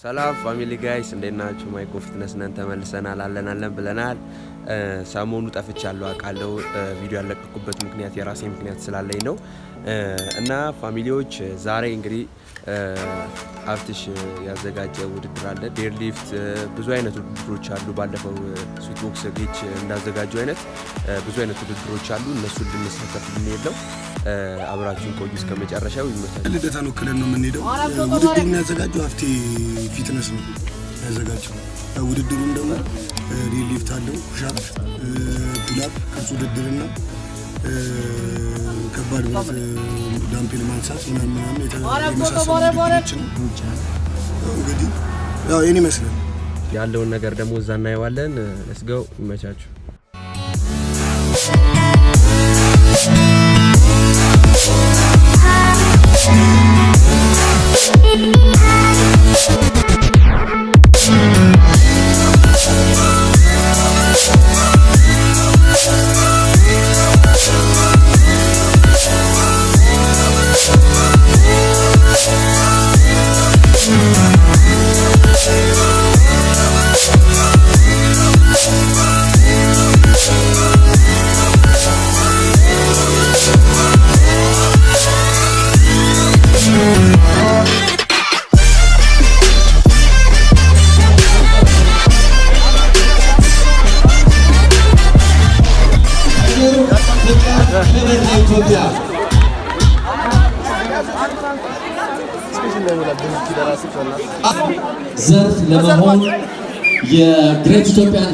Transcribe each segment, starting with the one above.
ሰላም ፋሚሊ ጋይስ እንዴት ናችሁ? ማይኮ ፊትነስ ነን ተመልሰናል አለን ብለናል። ሰሞኑ ጠፍቻለሁ አውቃለሁ። ቪዲዮ ያለቀኩበት ምክንያት የራሴ ምክንያት ስላለኝ ነው እና ፋሚሊዎች ዛሬ እንግዲህ አፍትሽ ያዘጋጀ ውድድር አለ። ዴድሊፍት ብዙ አይነት ውድድሮች አሉ። ባለፈው ስዊት ቦክስ ጌች እንዳዘጋጁ አይነት ብዙ አይነት ውድድሮች አሉ። እነሱን ልንሳተፍ ልንሄድ ነው። አብራችሁን ቆዩ እስከ መጨረሻው። ይመጣል ልደታን ወክለን ነው የምንሄደው። ውድድሩን ያዘጋጀው አፍቴ ፊትነስ ነው ያዘጋጀው። ውድድሩን ደግሞ ዴድሊፍት አለው፣ ፑሽአፕ፣ ፑልአፕ፣ ቅርጽ ውድድርና ከባድ ብረት ዳምፔል ማንሳት ምናምን የተመሳሰሉ እንግዲህ ያው ይሄን ይመስላል ያለውን ነገር ደግሞ እዛ እናየዋለን። ሌትስ ጎ። ይመቻችሁ። ዘርፍ ለመሆን የግሬት ኢትዮጵያን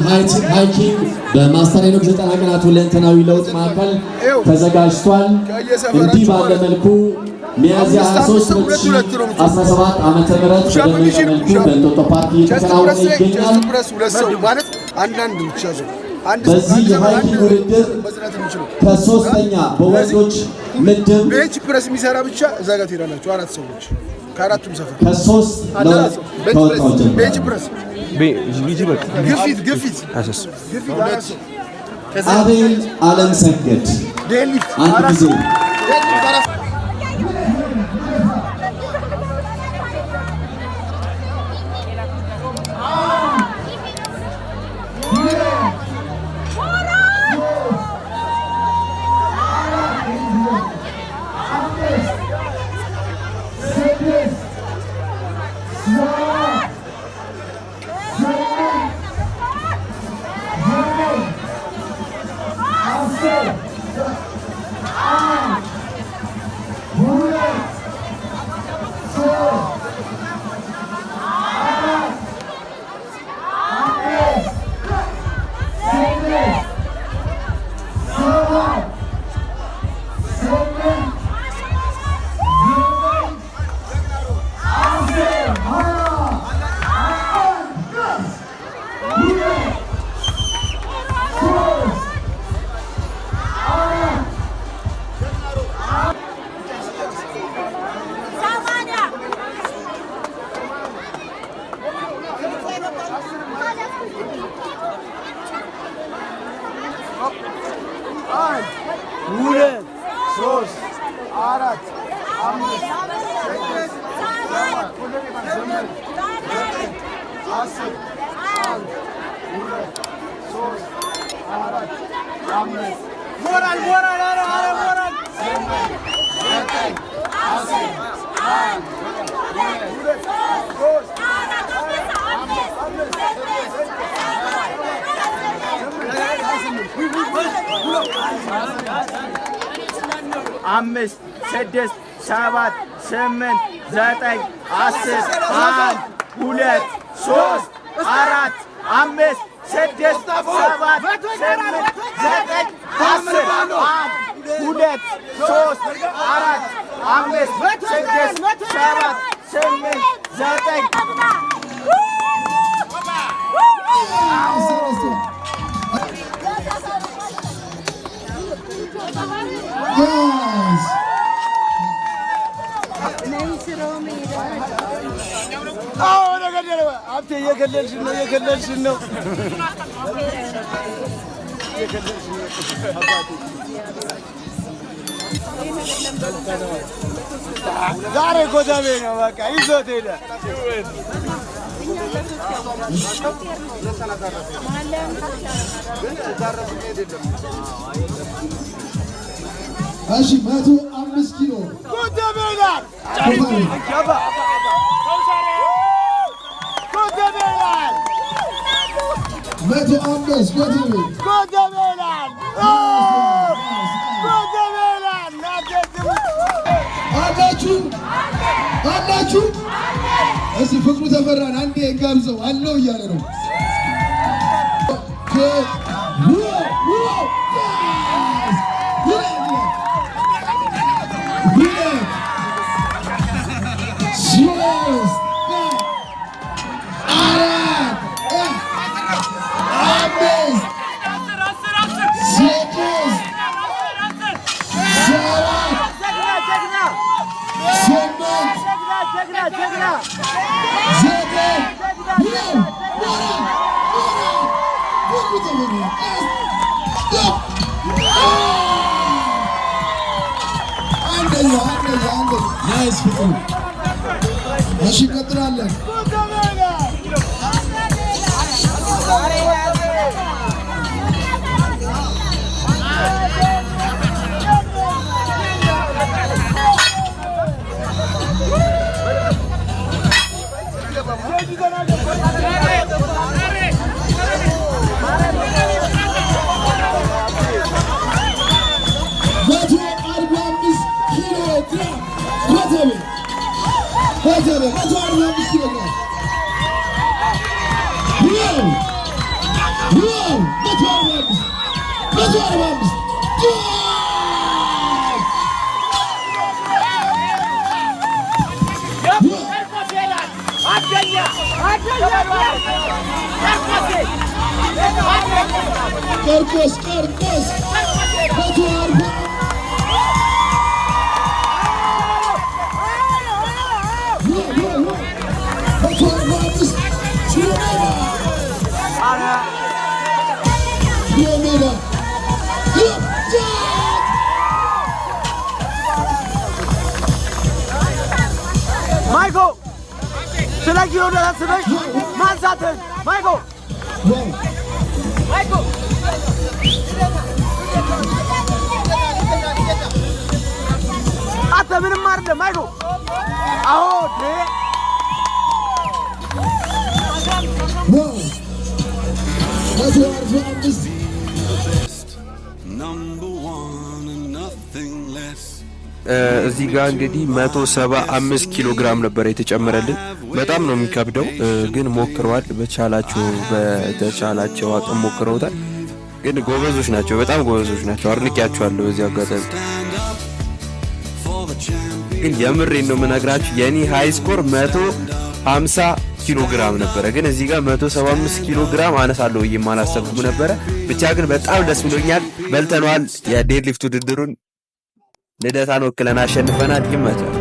ሃይኪንግ በማስተር ሄኖክ 90 ቀናት ሁለንተናዊ ለውጥ ማዕከል ተዘጋጅቷል። እንዲህ ባለ መልኩ ሚያዝያ 23 2017 ዓመተ ምህረት በደመቀ መልኩ በእንጦጦ ፓርክ እየተከናወነ ይገኛል። በዚህ የሃይኪንግ ውድድር ከሶስተኛ በወንዶች ምድብ ቤንች ፕረስ የሚሰራ ብቻ እዛ ጋር ትሄዳላችሁ። አራት ሰዎች ከአራቱም ሰፈር ከሶስት ተወጣው ቤንች ፕረስ ግፊት አቤል አለም ሰገድ ዴድሊፍት አንድ ጊዜ ሁለት ሶስት አራት አምስት ስድስት ሰባት ስምንት ዘጠኝ አስር አንድ ሁለት ሶስት አራት አምስት ሞራል ስምንት ዘጠኝ አስር አንድ ሁለት ሶስት አራት አምስት ስድስት ሰባት ስምንት ዘጠኝ አስር አንድ ሁለት ሶስት አራት አምስት ስድስት ሰባት ስምንት ዘጠኝ አስር አንድ ሁለት ሶስት አራት አምስት ስድስት ሰባት ስምንት ዘጠኝ እየገለልሽን ነው። ዛሬ ጎዳሜ ነው በቃ ይዞት ሄደ። እሺ 105 ኪሎ አላችሁ እስቲ ፍቅሩ ተፈራን አንዴ ጋብዘው አለው እያለ ነው። ናይስ ፍቅሩ። እሺ እንቀጥላለን። Carcos Michael, select you on the left. Man Satan, Michael. Michael. Ata benim vardı Michael. Aho ne? እዚህ ጋር እንግዲህ 175 ኪሎ ግራም ነበር የተጨመረልን። በጣም ነው የሚከብደው፣ ግን ሞክረዋል። በተቻላቸው አቅም ሞክረውታል። ግን ጎበዞች ናቸው፣ በጣም ጎበዞች ናቸው። አድንቄያቸዋለሁ በዚህ አጋጣሚ። ግን የምሬን ነው የምነግራችሁ፣ የኔ ሃይ ስኮር 150 ኪሎ ግራም ነበረ። ግን እዚህ ጋር 175 ኪሎ ግራም አነሳለሁ ብዬ አላሰብኩም ነበረ። ብቻ ግን በጣም ደስ ብሎኛል። በልተነዋል። የዴድሊፍት ውድድሩን ልደታን ወክለን አሸንፈናል። ይመቻል።